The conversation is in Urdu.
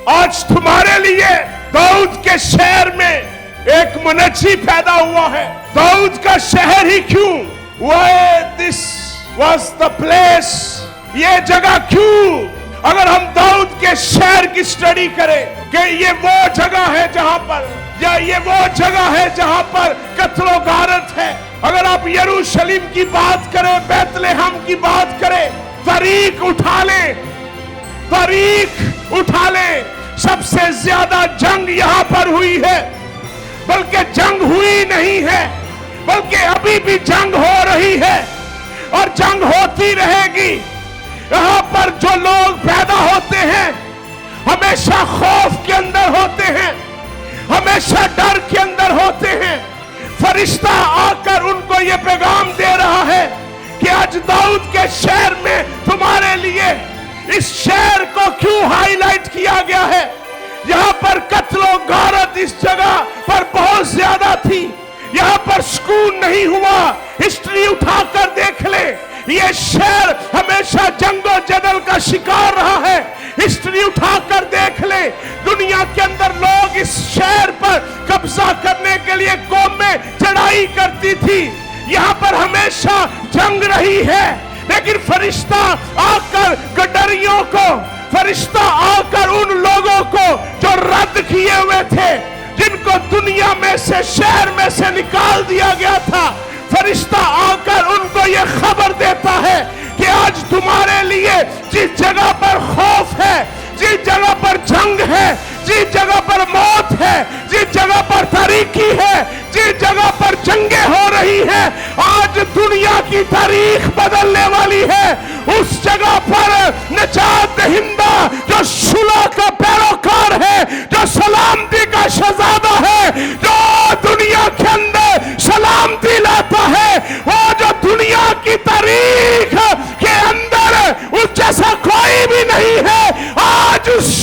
آج تمہارے لیے داؤد کے شہر میں ایک منجی پیدا ہوا ہے. داؤد کا شہر ہی کیوں؟ Why this was the place? یہ جگہ کیوں؟ اگر ہم داؤد کے شہر کی سٹڈی کریں کہ یہ وہ جگہ ہے جہاں پر، یا یہ وہ جگہ ہے جہاں پر قتل و غارت ہے. اگر آپ یروشلم کی بات کریں، بیت لحم کی بات کریں، تاریخ اٹھا لیں، تاریخ اٹھا لیں، سب سے زیادہ جنگ یہاں پر ہوئی ہے. بلکہ جنگ ہوئی نہیں ہے، بلکہ ابھی بھی جنگ ہو رہی ہے اور جنگ ہوتی رہے گی. یہاں پر جو لوگ پیدا ہوتے ہیں ہمیشہ خوف کے اندر ہوتے ہیں، ہمیشہ ڈر کے اندر ہوتے ہیں. فرشتہ آ کر ان کو یہ پیغام دے رہا ہے کہ آج داؤد کے شہر میں تمہارے لیے اس شہر کو کیوں ہائی لائٹ کیا گیا ہے. یہاں پر قتل و غارت اس جگہ پر بہت زیادہ تھی. یہاں پر سکون نہیں ہوا. ہسٹری اٹھا کر دیکھ لیں، یہ شہر ہمیشہ جنگ و جدل کا شکار رہا ہے. ہسٹری اٹھا کر دیکھ لیں، دنیا کے اندر لوگ اس شہر پر قبضہ کرنے کے لیے قومیں چڑھائی کرتی تھی. یہاں پر ہمیشہ جنگ رہی ہے. لیکن فرشتہ آ کر گڈریوں کو، فرشتہ آ کر ان لوگوں کو جو رد کیے ہوئے تھے، جن کو دنیا میں سے، شہر میں سے نکال دیا گیا تھا، فرشتہ آ کر ان کو یہ خبر دیتا ہے کہ آج تمہارے لیے جس جگہ پر خوف ہے، جس جگہ پر جنگ ہے، جس جگہ پر موت ہے، جس جگہ پر تاریکی ہے، جس جگہ پر جنگیں ہو رہی ہیں، آج دنیا کی تاریخ بدلنے والی ہے. اس جگہ پر نجات دہندہ جو صلح کا پیروکار ہے، جو سلامتی کا شہزادہ ہے، جو دنیا کے اندر سلامتی لاتا ہے، وہ جو دنیا کی تاریخ کے اندر اس جیسا کوئی بھی نہیں ہے، آج اس